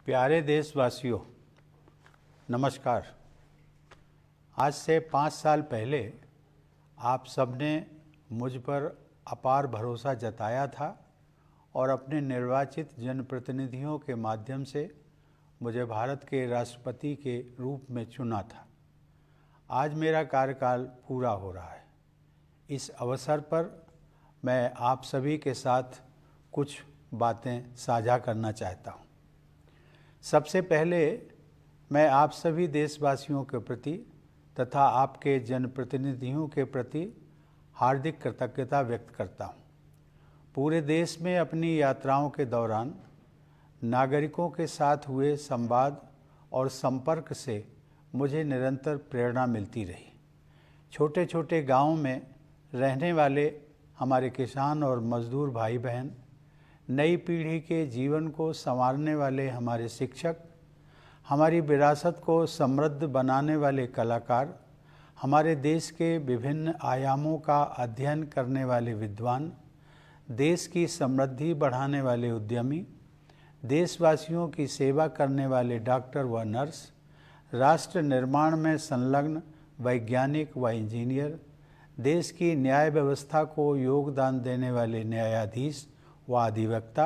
प्यारे देशवासियों, नमस्कार। आज से 5 साल पहले आप सबने मुझ पर अपार भरोसा जताया था और अपने निर्वाचित जनप्रतिनिधियों के माध्यम से मुझे भारत के राष्ट्रपति के रूप में चुना था। आज मेरा कार्यकाल पूरा हो रहा है। इस अवसर पर मैं आप सभी के साथ कुछ बातें साझा करना चाहता हूँ। सबसे पहले मैं आप सभी देशवासियों के प्रति तथा आपके जनप्रतिनिधियों के प्रति हार्दिक कृतज्ञता व्यक्त करता हूँ। पूरे देश में अपनी यात्राओं के दौरान नागरिकों के साथ हुए संवाद और संपर्क से मुझे निरंतर प्रेरणा मिलती रही। छोटे छोटे गांवों में रहने वाले हमारे किसान और मजदूर भाई बहन, नई पीढ़ी के जीवन को संवारने वाले हमारे शिक्षक, हमारी विरासत को समृद्ध बनाने वाले कलाकार, हमारे देश के विभिन्न आयामों का अध्ययन करने वाले विद्वान, देश की समृद्धि बढ़ाने वाले उद्यमी, देशवासियों की सेवा करने वाले डॉक्टर व नर्स, राष्ट्र निर्माण में संलग्न वैज्ञानिक व इंजीनियर, देश की न्याय व्यवस्था को योगदान देने वाले न्यायाधीश व अधिवक्ता,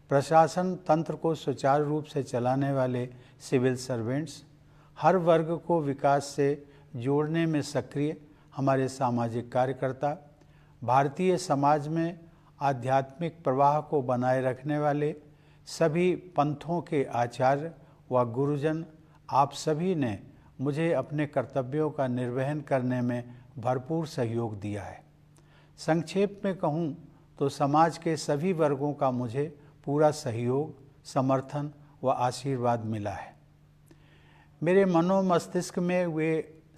प्रशासन तंत्र को सुचारू रूप से चलाने वाले सिविल सर्वेंट्स, हर वर्ग को विकास से जोड़ने में सक्रिय हमारे सामाजिक कार्यकर्ता, भारतीय समाज में आध्यात्मिक प्रवाह को बनाए रखने वाले सभी पंथों के आचार्य व गुरुजन, आप सभी ने मुझे अपने कर्तव्यों का निर्वहन करने में भरपूर सहयोग दिया है। संक्षेप में कहूँ तो समाज के सभी वर्गों का मुझे पूरा सहयोग, समर्थन व आशीर्वाद मिला है। मेरे मनो मस्तिष्क में वे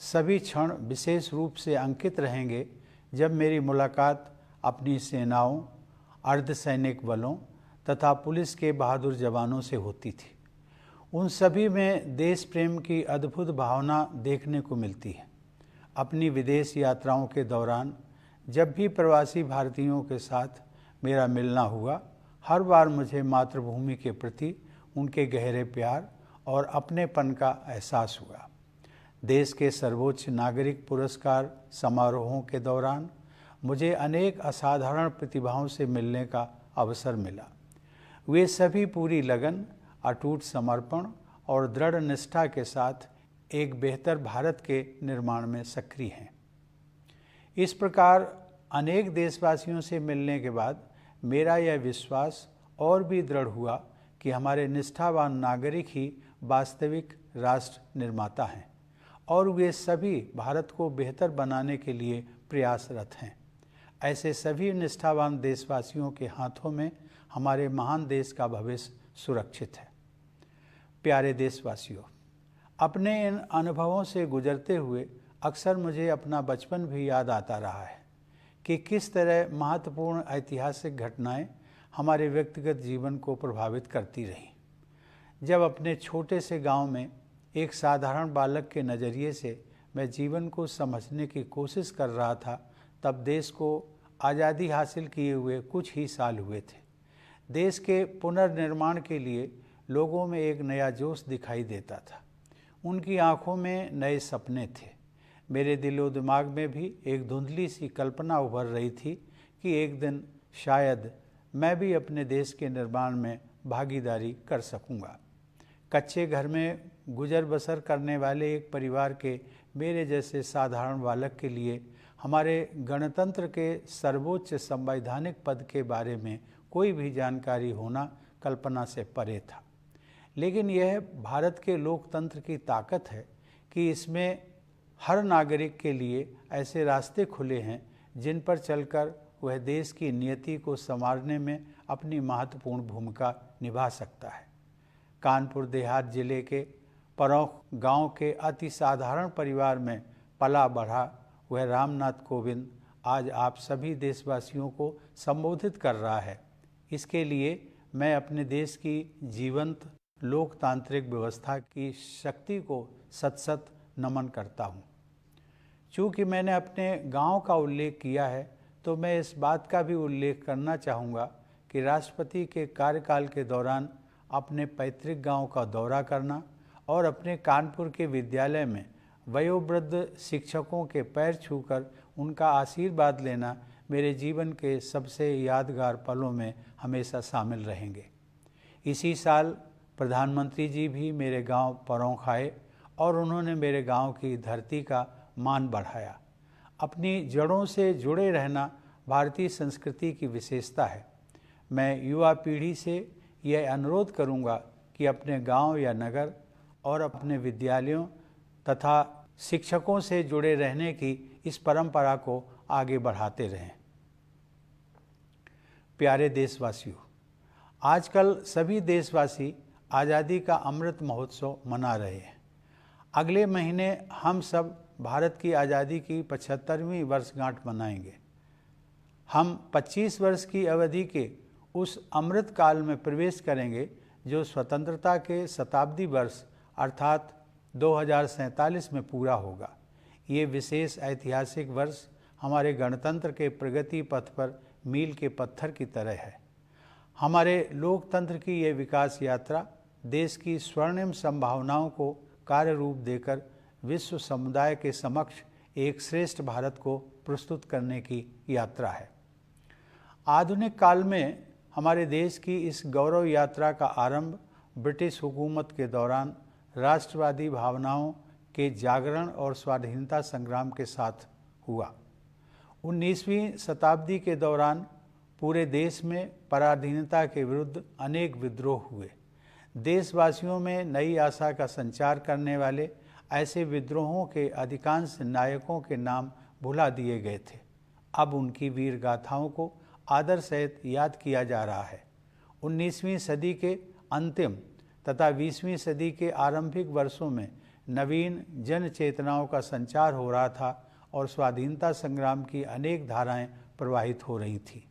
सभी क्षण विशेष रूप से अंकित रहेंगे जब मेरी मुलाकात अपनी सेनाओं, अर्धसैनिक बलों तथा पुलिस के बहादुर जवानों से होती थी। उन सभी में देश प्रेम की अद्भुत भावना देखने को मिलती है। अपनी विदेश यात्राओं के दौरान जब भी प्रवासी भारतीयों के साथ मेरा मिलना हुआ, हर बार मुझे मातृभूमि के प्रति उनके गहरे प्यार और अपनेपन का एहसास हुआ। देश के सर्वोच्च नागरिक पुरस्कार समारोहों के दौरान मुझे अनेक असाधारण प्रतिभाओं से मिलने का अवसर मिला। वे सभी पूरी लगन, अटूट समर्पण और दृढ़ निष्ठा के साथ एक बेहतर भारत के निर्माण में सक्रिय हैं। इस प्रकार अनेक देशवासियों से मिलने के बाद मेरा यह विश्वास और भी दृढ़ हुआ कि हमारे निष्ठावान नागरिक ही वास्तविक राष्ट्र निर्माता हैं और वे सभी भारत को बेहतर बनाने के लिए प्रयासरत हैं। ऐसे सभी निष्ठावान देशवासियों के हाथों में हमारे महान देश का भविष्य सुरक्षित है। प्यारे देशवासियों, अपने इन अनुभवों से गुजरते हुए अक्सर मुझे अपना बचपन भी याद आता रहा है कि किस तरह महत्वपूर्ण ऐतिहासिक घटनाएं हमारे व्यक्तिगत जीवन को प्रभावित करती रहीं। जब अपने छोटे से गांव में एक साधारण बालक के नज़रिए से मैं जीवन को समझने की कोशिश कर रहा था, तब देश को आज़ादी हासिल किए हुए कुछ ही साल हुए थे। देश के पुनर्निर्माण के लिए लोगों में एक नया जोश दिखाई देता था। उनकी आंखों में नए सपने थे। मेरे दिलो दिमाग में भी एक धुंधली सी कल्पना उभर रही थी कि एक दिन शायद मैं भी अपने देश के निर्माण में भागीदारी कर सकूंगा। कच्चे घर में गुजर बसर करने वाले एक परिवार के मेरे जैसे साधारण बालक के लिए हमारे गणतंत्र के सर्वोच्च संवैधानिक पद के बारे में कोई भी जानकारी होना कल्पना से परे था। लेकिन यह भारत के लोकतंत्र की ताकत है कि इसमें हर नागरिक के लिए ऐसे रास्ते खुले हैं जिन पर चलकर वह देश की नियति को संवारने में अपनी महत्वपूर्ण भूमिका निभा सकता है। कानपुर देहात जिले के परौख गांव के अति साधारण परिवार में पला बढ़ा वह रामनाथ कोविंद आज आप सभी देशवासियों को संबोधित कर रहा है। इसके लिए मैं अपने देश की जीवंत लोकतांत्रिक व्यवस्था की शक्ति को सत सत नमन करता हूँ। चूँकि मैंने अपने गांव का उल्लेख किया है, तो मैं इस बात का भी उल्लेख करना चाहूँगा कि राष्ट्रपति के कार्यकाल के दौरान अपने पैतृक गांव का दौरा करना और अपने कानपुर के विद्यालय में वयोवृद्ध शिक्षकों के पैर छूकर उनका आशीर्वाद लेना मेरे जीवन के सबसे यादगार पलों में हमेशा शामिल रहेंगे। इसी साल प्रधानमंत्री जी भी मेरे गांव परौंख आए और उन्होंने मेरे गांव की धरती का मान बढ़ाया। अपनी जड़ों से जुड़े रहना भारतीय संस्कृति की विशेषता है। मैं युवा पीढ़ी से यह अनुरोध करूंगा कि अपने गांव या नगर और अपने विद्यालयों तथा शिक्षकों से जुड़े रहने की इस परंपरा को आगे बढ़ाते रहें। प्यारे देशवासियों, आजकल सभी देशवासी आज़ादी का अमृत महोत्सव मना रहे हैं। अगले महीने हम सब भारत की आज़ादी की 75वीं वर्षगांठ मनाएंगे। हम 25 वर्ष की अवधि के उस अमृत काल में प्रवेश करेंगे जो स्वतंत्रता के शताब्दी वर्ष अर्थात 2047 में पूरा होगा। ये विशेष ऐतिहासिक वर्ष हमारे गणतंत्र के प्रगति पथ पर मील के पत्थर की तरह है। हमारे लोकतंत्र की ये विकास यात्रा देश की स्वर्णिम संभावनाओं को कार्य रूप देकर विश्व समुदाय के समक्ष एक श्रेष्ठ भारत को प्रस्तुत करने की यात्रा है। आधुनिक काल में हमारे देश की इस गौरव यात्रा का आरंभ ब्रिटिश हुकूमत के दौरान राष्ट्रवादी भावनाओं के जागरण और स्वाधीनता संग्राम के साथ हुआ। 19वीं शताब्दी के दौरान पूरे देश में पराधीनता के विरुद्ध अनेक विद्रोह हुए। देशवासियों में नई आशा का संचार करने वाले ऐसे विद्रोहों के अधिकांश नायकों के नाम भुला दिए गए थे। अब उनकी वीर गाथाओं को आदर सहित याद किया जा रहा है। 19वीं सदी के अंतिम तथा 20वीं सदी के आरंभिक वर्षों में नवीन जन चेतनाओं का संचार हो रहा था और स्वाधीनता संग्राम की अनेक धाराएं प्रवाहित हो रही थीं।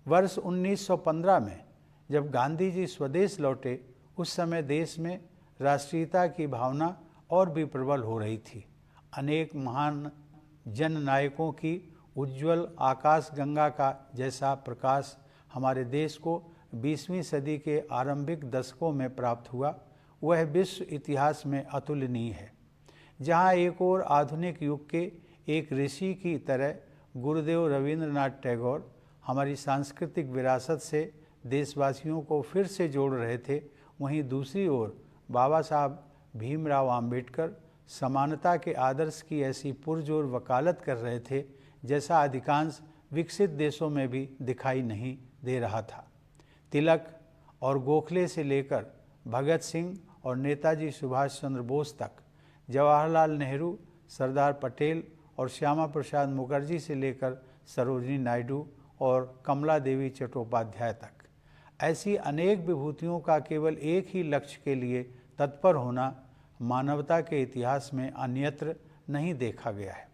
वर्ष 1915 में जब गांधी जी स्वदेश लौटे, उस समय देश में राष्ट्रीयता की भावना और भी प्रबल हो रही थी। अनेक महान जन नायकों की उज्ज्वल आकाश गंगा का जैसा प्रकाश हमारे देश को 20वीं सदी के आरंभिक दशकों में प्राप्त हुआ, वह विश्व इतिहास में अतुलनीय है। जहाँ एक और आधुनिक युग के एक ऋषि की तरह गुरुदेव रवींद्रनाथ टैगोर हमारी सांस्कृतिक विरासत से देशवासियों को फिर से जोड़ रहे थे, वहीं दूसरी ओर बाबा साहब भीमराव आम्बेडकर समानता के आदर्श की ऐसी पुरजोर वकालत कर रहे थे जैसा अधिकांश विकसित देशों में भी दिखाई नहीं दे रहा था। तिलक और गोखले से लेकर भगत सिंह और नेताजी सुभाष चंद्र बोस तक, जवाहरलाल नेहरू, सरदार पटेल और श्यामा प्रसाद मुखर्जी से लेकर सरोजिनी नायडू और कमला देवी चट्टोपाध्याय तक, ऐसी अनेक विभूतियों का केवल एक ही लक्ष्य के लिए तत्पर होना मानवता के इतिहास में अन्यत्र नहीं देखा गया है।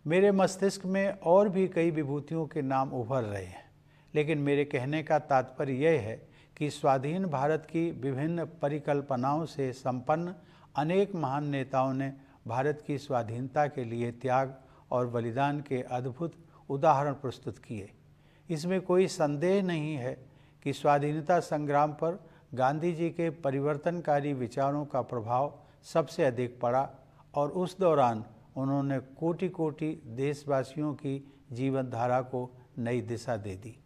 मेरे मस्तिष्क में और भी कई विभूतियों के नाम उभर रहे हैं, लेकिन मेरे कहने का तात्पर्य यह है कि स्वाधीन भारत की विभिन्न परिकल्पनाओं से संपन्न अनेक महान नेताओं ने भारत की स्वाधीनता के लिए त्याग और बलिदान के अद्भुत उदाहरण प्रस्तुत किए। इसमें कोई संदेह नहीं है कि स्वाधीनता संग्राम पर गांधी जी के परिवर्तनकारी विचारों का प्रभाव सबसे अधिक पड़ा और उस दौरान उन्होंने कोटि कोटि देशवासियों की जीवन धारा को नई दिशा दे दी।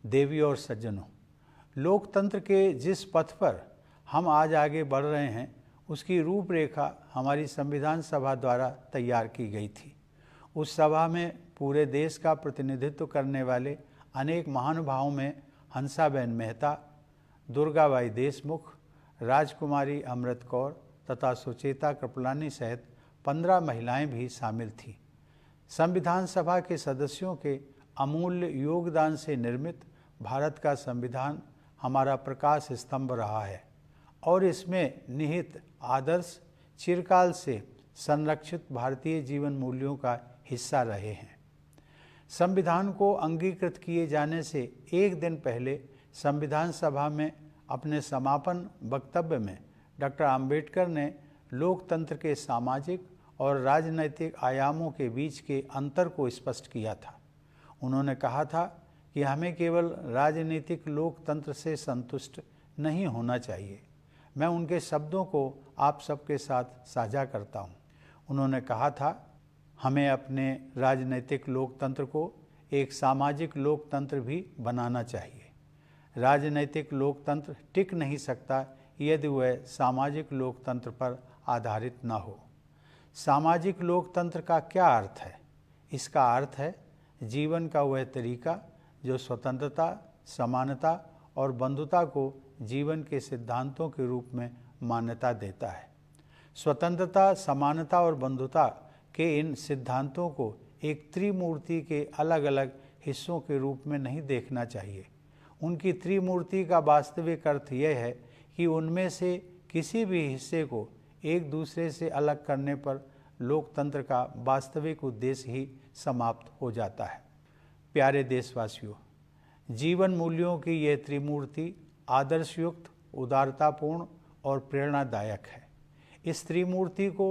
देवी और सज्जनों, लोकतंत्र के जिस पथ पर हम आज आगे बढ़ रहे हैं, उसकी रूपरेखा हमारी संविधान सभा द्वारा तैयार की गई थी। उस सभा में पूरे देश का प्रतिनिधित्व करने वाले अनेक महानुभावों में हंसाबेन मेहता, दुर्गाबाई देशमुख, राजकुमारी अमृत कौर तथा सुचेता कृपलानी सहित 15 महिलाएं भी शामिल थीं। संविधान सभा के सदस्यों के अमूल्य योगदान से निर्मित भारत का संविधान हमारा प्रकाश स्तंभ रहा है और इसमें निहित आदर्श चिरकाल से संरक्षित भारतीय जीवन मूल्यों का हिस्सा रहे हैं। संविधान को अंगीकृत किए जाने से एक दिन पहले संविधान सभा में अपने समापन वक्तव्य में डॉक्टर आम्बेडकर ने लोकतंत्र के सामाजिक और राजनैतिक आयामों के बीच के अंतर को स्पष्ट किया था। उन्होंने कहा था कि हमें केवल राजनीतिक लोकतंत्र से संतुष्ट नहीं होना चाहिए। मैं उनके शब्दों को आप सबके साथ साझा करता हूँ। उन्होंने कहा था, हमें अपने राजनीतिक लोकतंत्र को एक सामाजिक लोकतंत्र भी बनाना चाहिए। राजनीतिक लोकतंत्र टिक नहीं सकता यदि वह सामाजिक लोकतंत्र पर आधारित न हो। सामाजिक लोकतंत्र का क्या अर्थ है? इसका अर्थ है जीवन का वह तरीका जो स्वतंत्रता, समानता और बंधुता को जीवन के सिद्धांतों के रूप में मान्यता देता है। स्वतंत्रता, समानता और बंधुता के इन सिद्धांतों को एक त्रिमूर्ति के अलग अलग हिस्सों के रूप में नहीं देखना चाहिए। उनकी त्रिमूर्ति का वास्तविक अर्थ यह है कि उनमें से किसी भी हिस्से को एक दूसरे से अलग करने पर लोकतंत्र का वास्तविक उद्देश्य ही समाप्त हो जाता है। प्यारे देशवासियों, जीवन मूल्यों की यह त्रिमूर्ति आदर्शयुक्त, उदारतापूर्ण और प्रेरणादायक है। इस त्रिमूर्ति को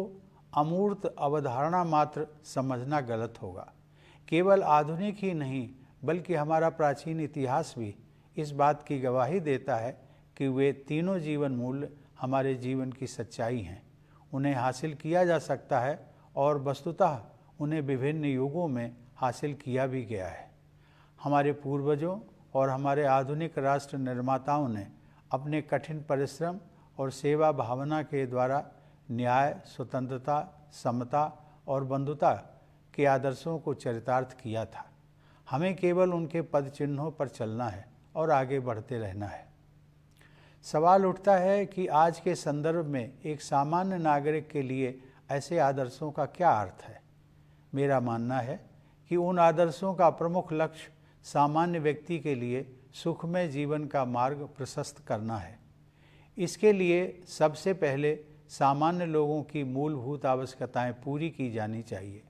अमूर्त अवधारणा मात्र समझना गलत होगा। केवल आधुनिक ही नहीं बल्कि हमारा प्राचीन इतिहास भी इस बात की गवाही देता है कि वे तीनों जीवन मूल्य हमारे जीवन की सच्चाई हैं। उन्हें हासिल किया जा सकता है और वस्तुतः उन्हें विभिन्न युगों में हासिल किया भी गया है। हमारे पूर्वजों और हमारे आधुनिक राष्ट्र निर्माताओं ने अपने कठिन परिश्रम और सेवा भावना के द्वारा न्याय, स्वतंत्रता, समता और बंधुता के आदर्शों को चरितार्थ किया था। हमें केवल उनके पद चिन्हों पर चलना है और आगे बढ़ते रहना है। सवाल उठता है कि आज के संदर्भ में एक सामान्य नागरिक के लिए ऐसे आदर्शों का क्या अर्थ है। मेरा मानना है कि उन आदर्शों का प्रमुख लक्ष्य सामान्य व्यक्ति के लिए सुखमय जीवन का मार्ग प्रशस्त करना है। इसके लिए सबसे पहले सामान्य लोगों की मूलभूत आवश्यकताएं पूरी की जानी चाहिए।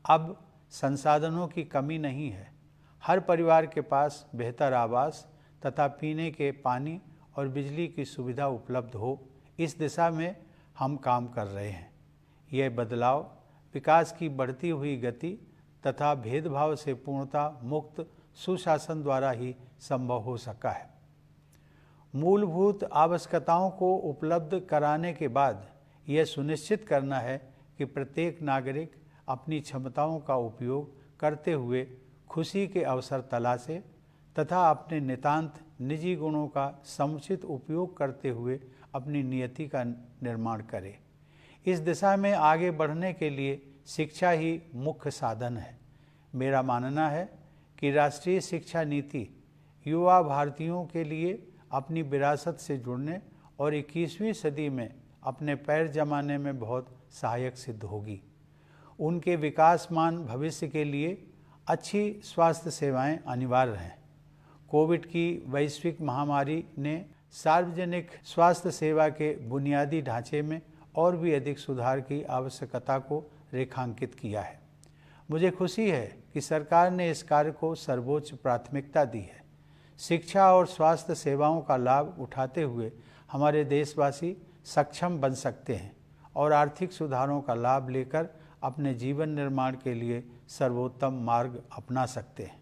अब संसाधनों की कमी नहीं है। हर परिवार के पास बेहतर आवास तथा पीने के पानी और बिजली की सुविधा उपलब्ध हो, इस दिशा में हम काम कर रहे हैं। यह बदलाव विकास की बढ़ती हुई गति तथा भेदभाव से पूर्णतः मुक्त सुशासन द्वारा ही संभव हो सका है। मूलभूत आवश्यकताओं को उपलब्ध कराने के बाद यह सुनिश्चित करना है कि प्रत्येक नागरिक अपनी क्षमताओं का उपयोग करते हुए खुशी के अवसर तलाशे तथा अपने नितांत निजी गुणों का समुचित उपयोग करते हुए अपनी नियति का निर्माण करे। इस दिशा में आगे बढ़ने के लिए शिक्षा ही मुख्य साधन है। मेरा मानना है कि राष्ट्रीय शिक्षा नीति युवा भारतीयों के लिए अपनी विरासत से जुड़ने और 21वीं सदी में अपने पैर जमाने में बहुत सहायक सिद्ध होगी। उनके विकासमान भविष्य के लिए अच्छी स्वास्थ्य सेवाएं अनिवार्य हैं। कोविड की वैश्विक महामारी ने सार्वजनिक स्वास्थ्य सेवा के बुनियादी ढांचे में और भी अधिक सुधार की आवश्यकता को रेखांकित किया है। मुझे खुशी है कि सरकार ने इस कार्य को सर्वोच्च प्राथमिकता दी है। शिक्षा और स्वास्थ्य सेवाओं का लाभ उठाते हुए हमारे देशवासी सक्षम बन सकते हैं और आर्थिक सुधारों का लाभ लेकर अपने जीवन निर्माण के लिए सर्वोत्तम मार्ग अपना सकते हैं।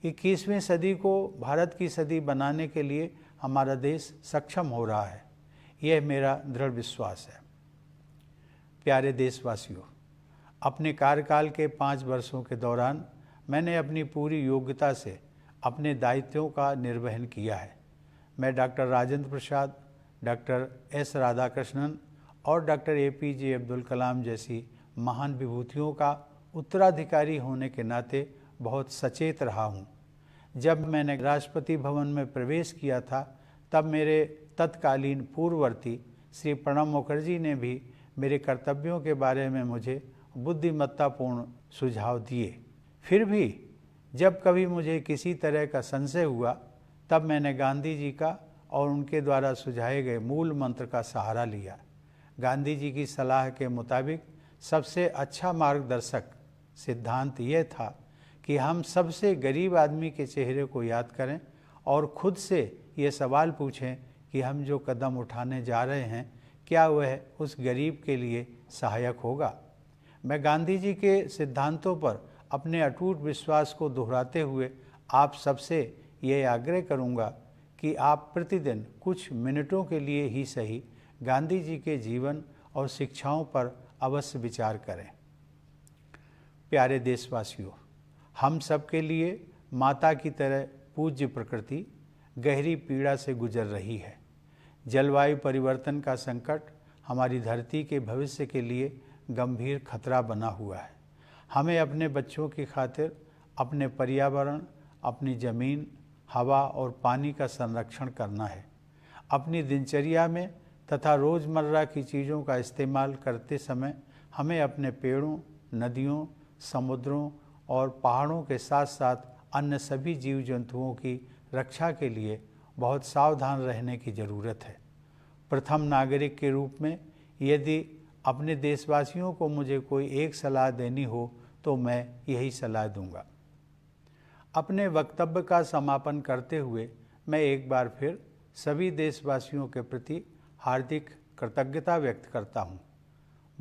21वीं सदी को भारत की सदी बनाने के लिए हमारा देश सक्षम हो रहा है, यह मेरा दृढ़ विश्वास है। प्यारे देशवासियों, अपने कार्यकाल के 5 वर्षों के दौरान मैंने अपनी पूरी योग्यता से अपने दायित्वों का निर्वहन किया है। मैं doctor Rajendra Prasad, doctor S Radhakrishnan और डॉक्टर APJ अब्दुल कलाम जैसी महान विभूतियों का उत्तराधिकारी होने के नाते बहुत सचेत रहा हूँ। जब मैंने राष्ट्रपति भवन में प्रवेश किया था तब मेरे तत्कालीन पूर्ववर्ती श्री प्रणब मुखर्जी ने भी मेरे कर्तव्यों के बारे में मुझे बुद्धिमत्तापूर्ण सुझाव दिए। फिर भी जब कभी मुझे किसी तरह का संशय हुआ तब मैंने गांधी जी का और उनके द्वारा सुझाए गए मूल मंत्र का सहारा लिया। गांधी जी की सलाह के मुताबिक सबसे अच्छा मार्गदर्शक सिद्धांत यह था कि हम सबसे गरीब आदमी के चेहरे को याद करें और खुद से ये सवाल पूछें कि हम जो कदम उठाने जा रहे हैं क्या वह उस गरीब के लिए सहायक होगा। मैं गांधी जी के सिद्धांतों पर अपने अटूट विश्वास को दोहराते हुए आप सबसे ये आग्रह करूंगा कि आप प्रतिदिन कुछ मिनटों के लिए ही सही गांधी जी के जीवन और शिक्षाओं पर अवश्य विचार करें। प्यारे देशवासियों, हम सब के लिए माता की तरह पूज्य प्रकृति गहरी पीड़ा से गुजर रही है। जलवायु परिवर्तन का संकट हमारी धरती के भविष्य के लिए गंभीर खतरा बना हुआ है। हमें अपने बच्चों की खातिर अपने पर्यावरण, अपनी ज़मीन, हवा और पानी का संरक्षण करना है। अपनी दिनचर्या में तथा रोज़मर्रा की चीज़ों का इस्तेमाल करते समय हमें अपने पेड़ों, नदियों, समुद्रों और पहाड़ों के साथ साथ अन्य सभी जीव जंतुओं की रक्षा के लिए बहुत सावधान रहने की ज़रूरत है। प्रथम नागरिक के रूप में यदि अपने देशवासियों को मुझे कोई एक सलाह देनी हो तो मैं यही सलाह दूंगा। अपने वक्तव्य का समापन करते हुए मैं एक बार फिर सभी देशवासियों के प्रति हार्दिक कृतज्ञता व्यक्त करता हूँ।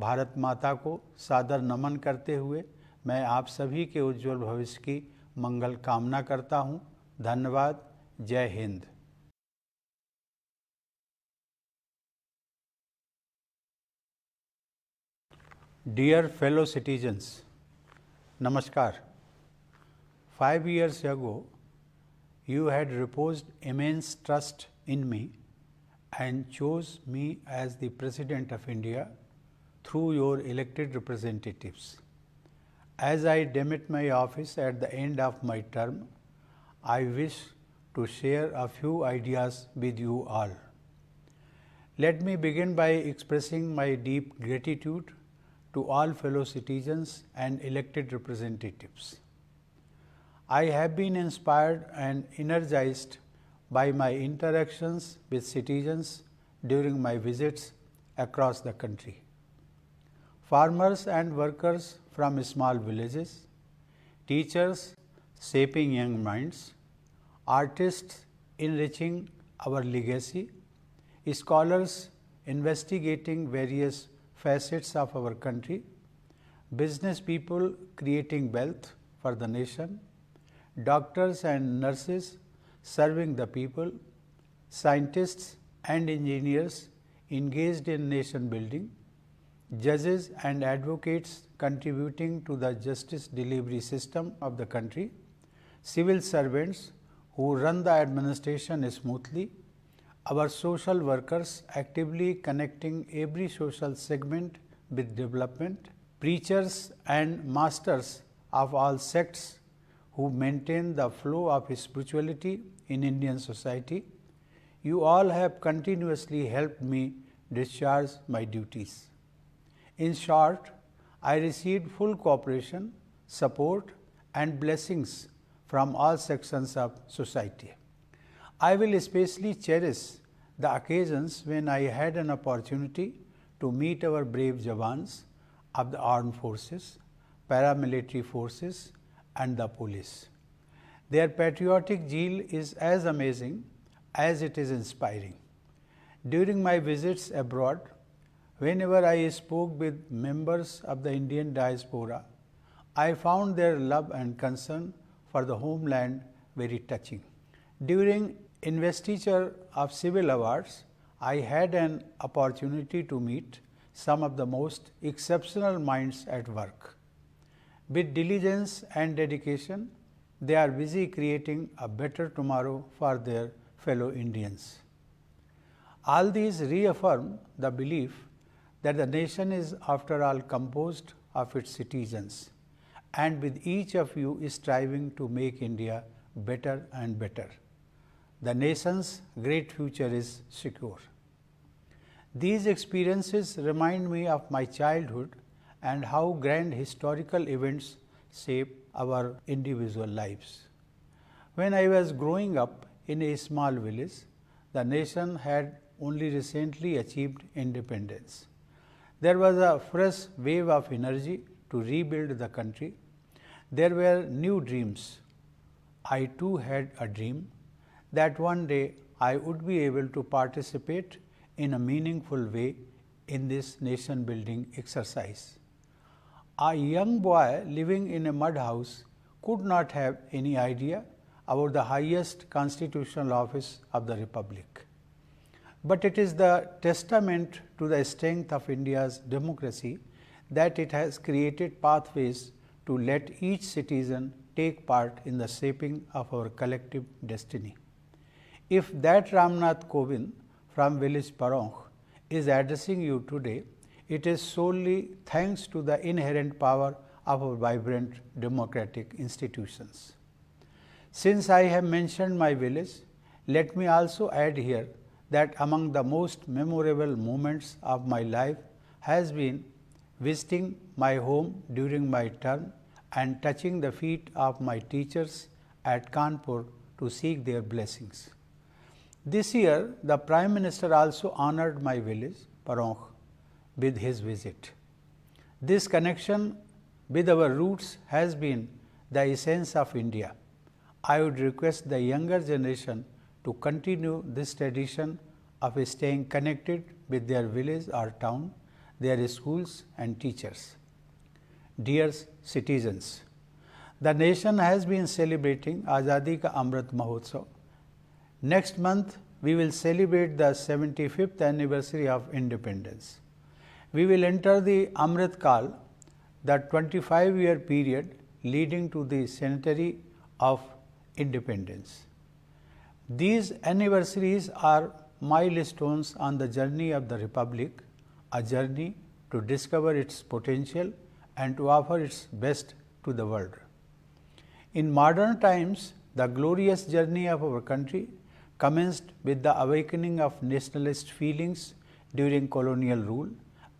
भारत माता को सादर नमन करते हुए मैं आप सभी के उज्जवल भविष्य की मंगल कामना करता हूँ। धन्यवाद। जय Hind. Dear fellow citizens, Namaskar. 5 years ago, you had reposed immense trust in me and chose me as the President of India through your elected representatives. As I demit my office at the end of my term, I wish to share a few ideas with you all. Let me begin by expressing my deep gratitude to all fellow citizens and elected representatives. I have been inspired and energized by my interactions with citizens during my visits across the country. Farmers and workers from small villages, teachers shaping young minds, artists enriching our legacy, scholars investigating various facets of our country, business people creating wealth for the nation, doctors and nurses serving the people, scientists and engineers engaged in nation building, judges and advocates contributing to the justice delivery system of the country, civil servants who run the administration smoothly, our social workers actively connecting every social segment with development, preachers and masters of all sects who maintain the flow of spirituality in Indian society, you all have continuously helped me discharge my duties. In short, I received full cooperation, support and blessings from all sections of society. I will especially cherish the occasions when I had an opportunity to meet our brave Jawans of the armed forces, paramilitary forces and the police. Their patriotic zeal is as amazing as it is inspiring. During my visits abroad, whenever I spoke with members of the Indian diaspora, I found their love and concern for the homeland very touching. During investiture of civil awards, I had an opportunity to meet some of the most exceptional minds at work. With diligence and dedication, they are busy creating a better tomorrow for their fellow Indians. All these reaffirm the belief that the nation is after all composed of its citizens, and with each of you striving to make India better and better. The nation's great future is secure. These experiences remind me of my childhood and how grand historical events shape our individual lives. When I was growing up in a small village, the nation had only recently achieved independence. There was a fresh wave of energy to rebuild the country. There were new dreams. I too had a dream that one day I would be able to participate in a meaningful way in this nation building exercise. A young boy living in a mud house could not have any idea about the highest constitutional office of the Republic. But it is the testament to the strength of India's democracy that it has created pathways to let each citizen take part in the shaping of our collective destiny. If that Ramnath Kovind from village Paronk is addressing you today, it is solely thanks to the inherent power of our vibrant democratic institutions. Since I have mentioned my village, let me also add here that among the most memorable moments of my life has been visiting my home during my term and touching the feet of my teachers at Kanpur to seek their blessings. This year, the Prime Minister also honored my village, Paronk, with his visit. This connection with our roots has been the essence of India. I would request the younger generation to continue this tradition of staying connected with their village or town, their schools and teachers. Dear citizens, the nation has been celebrating Azadi Ka Amrit Mahotsav. Next month, we will celebrate the 75th anniversary of independence. We will enter the Amrit Kal, the 25-year period leading to the centenary of independence. These anniversaries are milestones on the journey of the Republic, a journey to discover its potential and to offer its best to the world. In modern times, the glorious journey of our country commenced with the awakening of nationalist feelings during colonial rule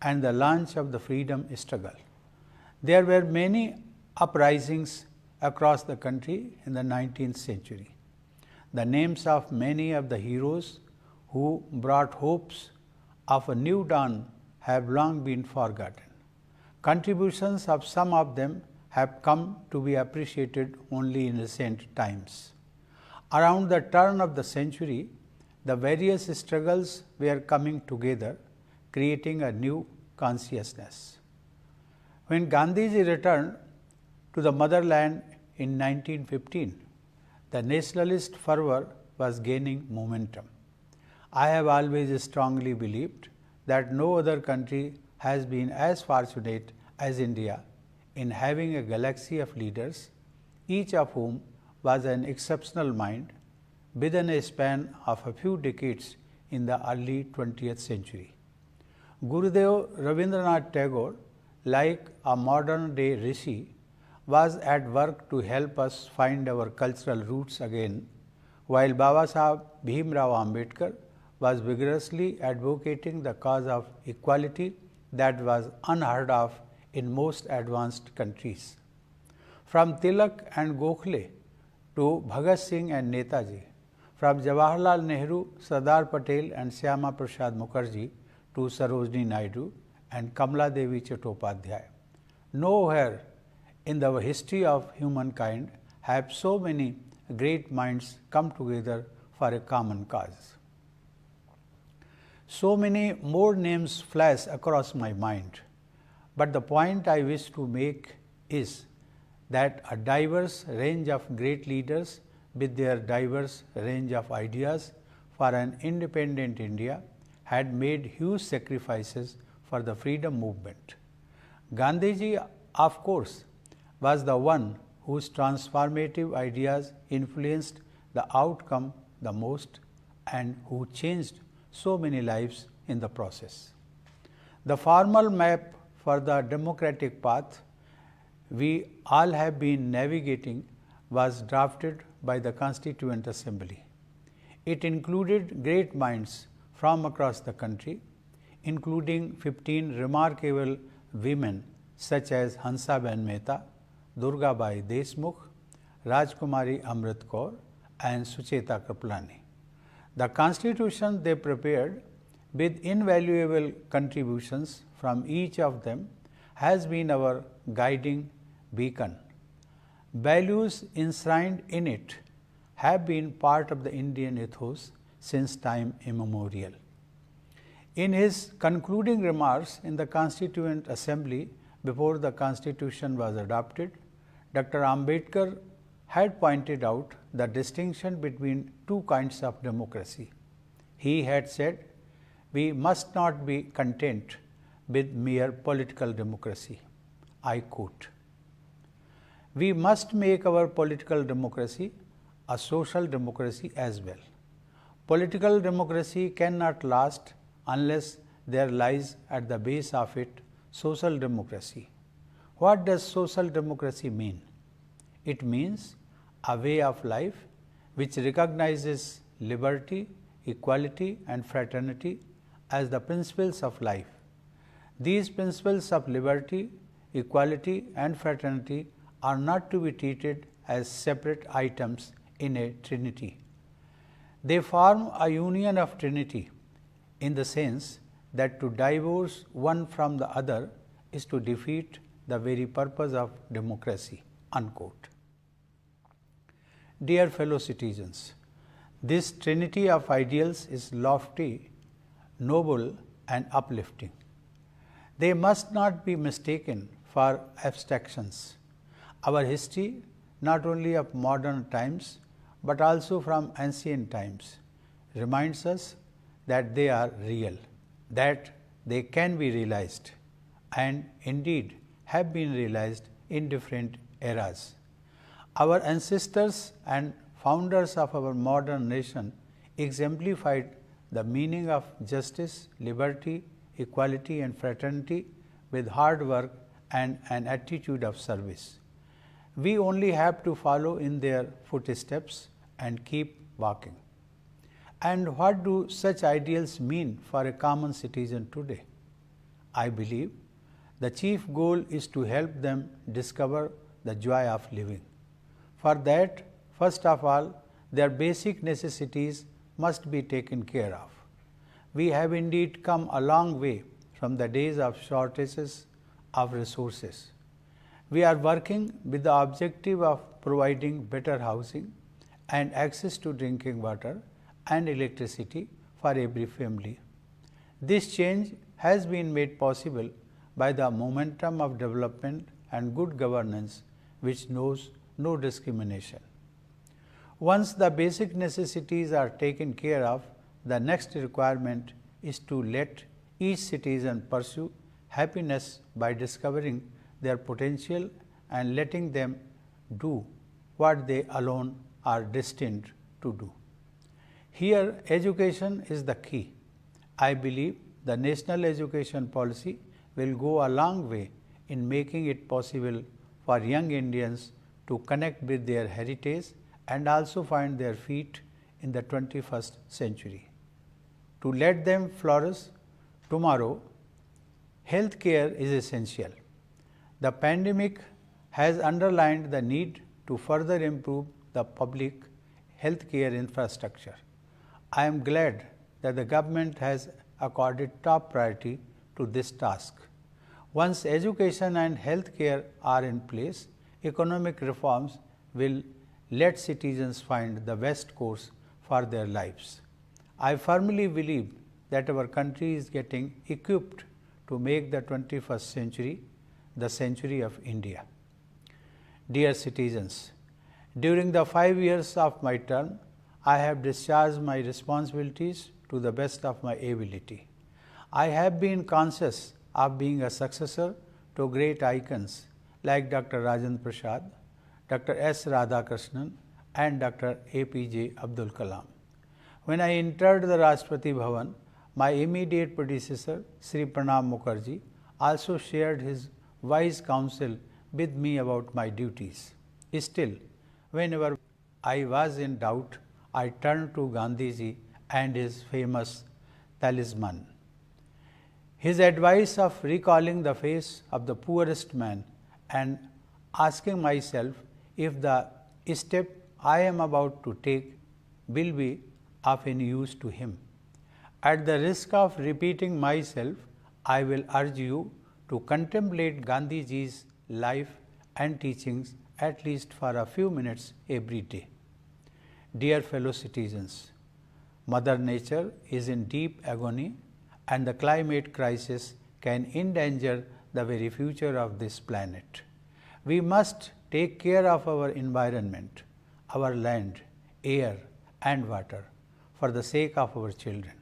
and the launch of the freedom struggle. There were many uprisings across the country in the 19th century. The names of many of the heroes who brought hopes of a new dawn have long been forgotten. Contributions of some of them have come to be appreciated only in recent times. Around the turn of the century, the various struggles were coming together, creating a new consciousness. When Gandhiji returned to the motherland in 1915, the nationalist fervor was gaining momentum. I have always strongly believed that no other country has been as fortunate as India in having a galaxy of leaders, each of whom was an exceptional mind within a span of a few decades in the early 20th century. Gurudev Rabindranath Tagore, like a modern-day rishi, was at work to help us find our cultural roots again, while Babasaheb Bhimrao Ambedkar was vigorously advocating the cause of equality that was unheard of in most advanced countries. From Tilak and Gokhale to Bhagat Singh and Netaji, from Jawaharlal Nehru, Sardar Patel and Shyama Prasad Mukherjee to Sarojini Naidu and Kamala Devi Chattopadhyay, nowhere in the history of humankind have so many great minds come together for a common cause. So many more names flash across my mind, but the point I wish to make is that a diverse range of great leaders with their diverse range of ideas for an independent India had made huge sacrifices for the freedom movement. Gandhiji, of course, was the one whose transformative ideas influenced the outcome the most and who changed so many lives in the process. The formal map for the democratic path we all have been navigating was drafted by the Constituent Assembly. It included great minds from across the country, including 15 remarkable women such as Hansaben Mehta, Durgabai Deshmukh, Rajkumari Amrit Kaur and Sucheta Kripalani. The constitution they prepared, with invaluable contributions from each of them, has been our guiding beacon. Values enshrined in it have been part of the Indian ethos since time immemorial. In his concluding remarks in the Constituent Assembly before the Constitution was adopted, Dr. Ambedkar had pointed out the distinction between two kinds of democracy. He had said, "We must not be content with mere political democracy." I quote, "We must make our political democracy a social democracy as well. Political democracy cannot last unless there lies at the base of it social democracy." What does social democracy mean? It means a way of life which recognizes liberty, equality, and fraternity as the principles of life. These principles of liberty, equality, and fraternity are not to be treated as separate items in a trinity. They form a union of trinity in the sense that to divorce one from the other is to defeat the very purpose of democracy." Unquote. Dear fellow citizens, this trinity of ideals is lofty, noble, and uplifting. They must not be mistaken for abstractions. Our history, not only of modern times but also from ancient times, reminds us that they are real, that they can be realized, and indeed have been realized in different eras. Our ancestors and founders of our modern nation exemplified the meaning of justice, liberty, equality, and fraternity with hard work and an attitude of service. We only have to follow in their footsteps and keep walking. And what do such ideals mean for a common citizen today? I believe the chief goal is to help them discover the joy of living. For that, first of all, their basic necessities must be taken care of. We have indeed come a long way from the days of shortages of resources. We are working with the objective of providing better housing and access to drinking water and electricity for every family. This change has been made possible by the momentum of development and good governance which knows no discrimination. Once the basic necessities are taken care of, the next requirement is to let each citizen pursue happiness by discovering their potential and letting them do what they alone are destined to do. Here, education is the key. I believe the national education policy will go a long way in making it possible for young Indians to connect with their heritage and also find their feet in the 21st century. To let them flourish tomorrow, health care is essential. The pandemic has underlined the need to further improve the public health care infrastructure. I am glad that the government has accorded top priority to this task. Once education and health care are in place, economic reforms will let citizens find the best course for their lives. I firmly believe that our country is getting equipped to make the 21st century the century of India. Dear citizens, during the 5 years of my term, I have discharged my responsibilities to the best of my ability. I have been conscious of being a successor to great icons like Dr. Rajendra Prasad, Dr. S. Radhakrishnan, and Dr. APJ Abdul Kalam. When I entered the Rashtrapati Bhavan, my immediate predecessor, Sri Pranab Mukherjee, also shared his wise counsel with me about my duties. Still, whenever I was in doubt, I turned to Gandhiji and his famous talisman. His advice of recalling the face of the poorest man and asking myself if the step I am about to take will be of any use to him. At the risk of repeating myself, I will urge you to contemplate Gandhiji's life and teachings at least for a few minutes every day. Dear fellow citizens, Mother Nature is in deep agony and the climate crisis can endanger the very future of this planet. We must take care of our environment, our land, air, and water for the sake of our children.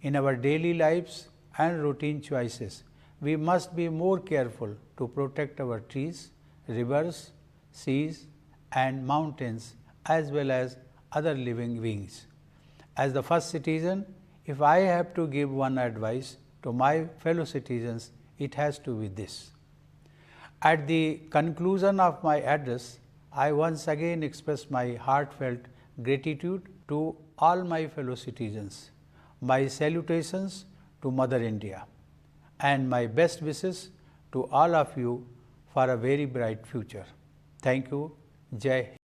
In our daily lives and routine choices, we must be more careful to protect our trees, rivers, seas, and mountains, as well as other living beings. As the first citizen, if I have to give one advice to my fellow citizens, it has to be this. At the conclusion of my address, I once again express my heartfelt gratitude to all my fellow citizens, my salutations to Mother India, and my best wishes to all of you for a very bright future. Thank you. Jai Hind.